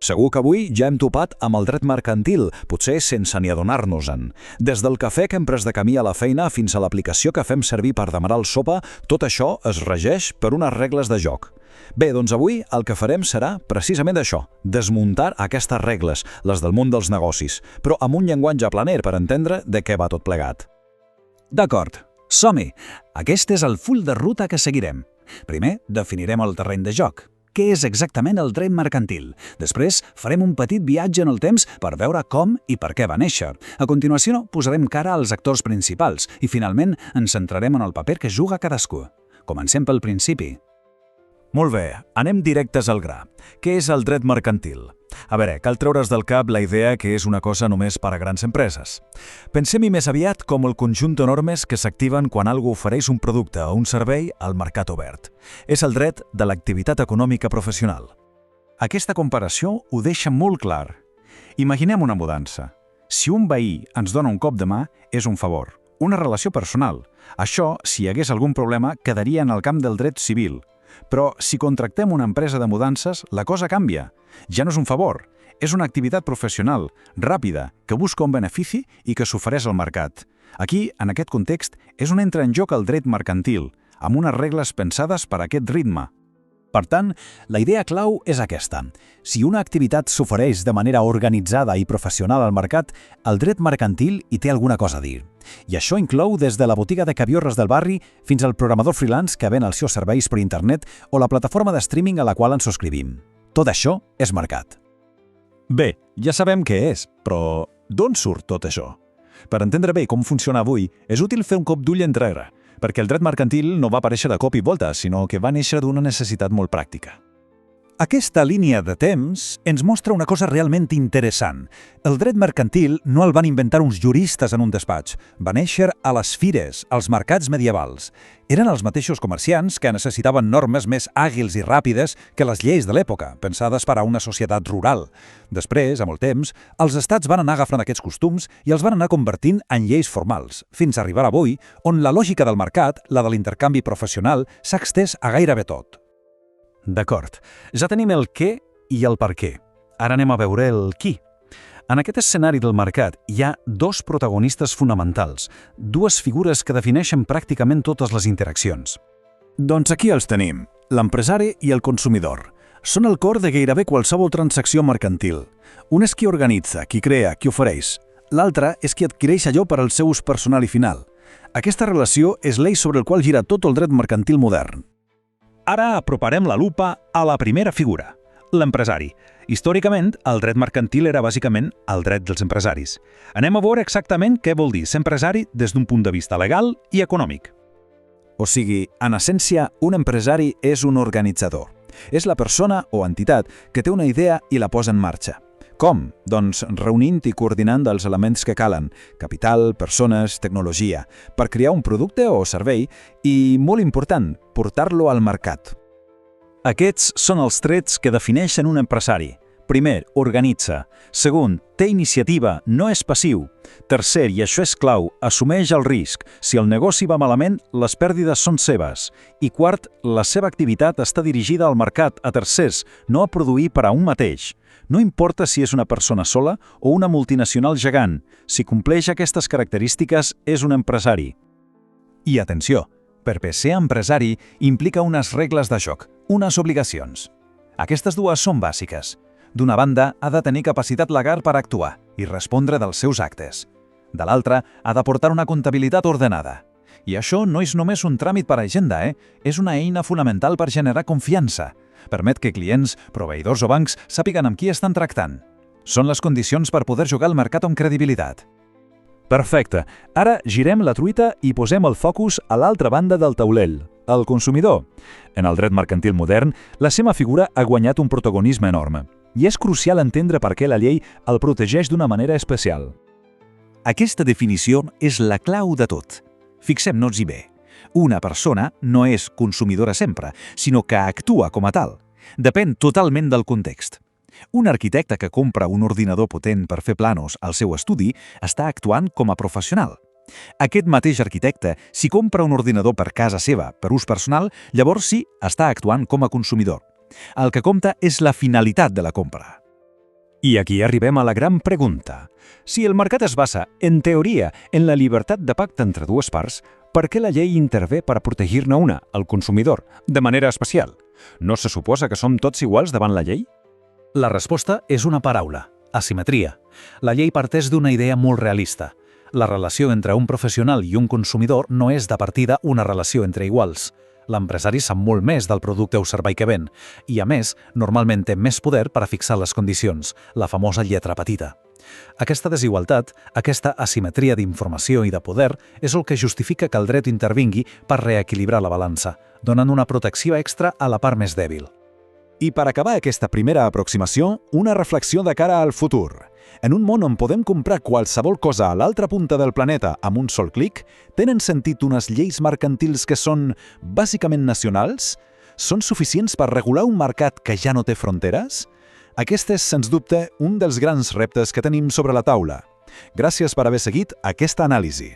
Segur que avui ja hem topat amb el dret mercantil, potser sense ni adonar-nos-en. Des del cafè que hem pres de camí a la feina fins a l'aplicació que fem servir per demanar el sopa, tot això es regeix per unes regles de joc. Bé, doncs avui el que farem serà precisament això, desmuntar aquestes regles, les del món dels negocis, però amb un llenguatge planer per entendre de què va tot plegat. D'acord, som-hi! Aquest és el full de ruta que seguirem. Primer, definirem el terreny de joc. Què és exactament el dret mercantil? Després, farem un petit viatge en el temps per veure com i per què va néixer. A continuació, posarem cara als actors principals i, finalment, ens centrarem en el paper que juga cadascú. Comencem pel principi. Molt bé, anem directes al gra. Què és el dret mercantil? A veure, cal treure's del cap la idea que és una cosa només per a grans empreses. Pensem-hi més aviat com el conjunt de normes que s'activen quan algú ofereix un producte o un servei al mercat obert. És el dret de l'activitat econòmica professional. Aquesta comparació ho deixa molt clar. Imaginem una mudança. Si un veí ens dona un cop de mà, és un favor, una relació personal. Això, si hi hagués algun problema, quedaria en el camp del dret civil. Però si contractem una empresa de mudances, la cosa canvia. Ja no és un favor, és una activitat professional, ràpida, que busca un benefici i que s'ofereix al mercat. Aquí, en aquest context, és on entra en joc el dret mercantil, amb unes regles pensades per a aquest ritme. Per tant, la idea clau és aquesta. Si una activitat s'ofereix de manera organitzada i professional al mercat, el dret mercantil hi té alguna cosa a dir. I això inclou des de la botiga de cabiorres del barri fins al programador freelance que ven els seus serveis per internet o la plataforma de streaming a la qual ens subscrivim. Tot això és mercat. Bé, ja sabem què és, però d'on surt tot això? Per entendre bé com funciona avui, és útil fer un cop d'ull enrere, perquè el dret mercantil no va aparèixer de cop i volta, sinó que va néixer d'una necessitat molt pràctica. Aquesta línia de temps ens mostra una cosa realment interessant. El dret mercantil no el van inventar uns juristes en un despatx. Va néixer a les fires, als mercats medievals. Eren els mateixos comerciants que necessitaven normes més àgils i ràpides que les lleis de l'època, pensades per a una societat rural. Després, amb el temps, els estats van anar agafant aquests costums i els van anar convertint en lleis formals, fins a arribar avui, on la lògica del mercat, la de l'intercanvi professional, s'ha estès a gairebé tot. D'acord, ja tenim el què i el per què. Ara anem a veure el qui. En aquest escenari del mercat hi ha dos protagonistes fonamentals, dues figures que defineixen pràcticament totes les interaccions. Doncs aquí els tenim, l'empresari i el consumidor. Són el cor de gairebé qualsevol transacció mercantil. Un és qui organitza, qui crea, qui ofereix. L'altre és qui adquireix allò per al seu ús personal i final. Aquesta relació és l'eix sobre el qual gira tot el dret mercantil modern. Ara aproparem la lupa a la primera figura, l'empresari. Històricament, el dret mercantil era bàsicament el dret dels empresaris. Anem a veure exactament què vol dir ser empresari des d'un punt de vista legal i econòmic. O sigui, en essència, un empresari és un organitzador. És la persona o entitat que té una idea i la posa en marxa. Com? Doncs reunint i coordinant els elements que calen, capital, persones, tecnologia, per crear un producte o servei i, molt important, portar-lo al mercat. Aquests són els trets que defineixen un empresari. Primer, organitza. Segon, té iniciativa, no és passiu. Tercer, i això és clau, assumeix el risc. Si el negoci va malament, les pèrdides són seves. I quart, la seva activitat està dirigida al mercat, a tercers, no a produir per a un mateix. No importa si és una persona sola o una multinacional gegant, si compleix aquestes característiques és un empresari. I atenció, perquè ser empresari implica unes regles de joc, unes obligacions. Aquestes dues són bàsiques. D'una banda, ha de tenir capacitat legal per actuar i respondre dels seus actes. De l'altra, ha d'aportar una comptabilitat ordenada. I això no és només un tràmit per agenda, és una eina fonamental per generar confiança. Permet que clients, proveïdors o bancs sàpiguen amb qui estan tractant. Són les condicions per poder jugar al mercat amb credibilitat. Perfecte. Ara girem la truita i posem el focus a l'altra banda del taulell, el consumidor. En el dret mercantil modern, la seva figura ha guanyat un protagonisme enorme. I és crucial entendre per què la llei el protegeix d'una manera especial. Aquesta definició és la clau de tot. Fixem-nos-hi bé. Una persona no és consumidora sempre, sinó que actua com a tal. Depèn totalment del context. Un arquitecte que compra un ordinador potent per fer planos al seu estudi està actuant com a professional. Aquest mateix arquitecte, si compra un ordinador per casa seva, per ús personal, llavors sí està actuant com a consumidor. El que compta és la finalitat de la compra. I aquí arribem a la gran pregunta. Si el mercat es basa, en teoria, en la llibertat de pacte entre dues parts, per què la llei intervé per protegir-ne una, el consumidor, de manera especial? No se suposa que som tots iguals davant la llei? La resposta és una paraula: asimetria. La llei parteix d'una idea molt realista. La relació entre un professional i un consumidor no és de partida una relació entre iguals. L'empresari sap molt més del producte o servei que ven i, a més, normalment té més poder per a fixar les condicions, la famosa lletra petita. Aquesta desigualtat, aquesta asimetria d'informació i de poder, és el que justifica que el dret intervingui per reequilibrar la balança, donant una protecció extra a la part més dèbil. I per acabar aquesta primera aproximació, una reflexió de cara al futur. En un món on podem comprar qualsevol cosa a l'altra punta del planeta amb un sol clic, tenen sentit unes lleis mercantils que són bàsicament nacionals? Són suficients per regular un mercat que ja no té fronteres? Aquest és, sens dubte, un dels grans reptes que tenim sobre la taula. Gràcies per haver seguit aquesta anàlisi.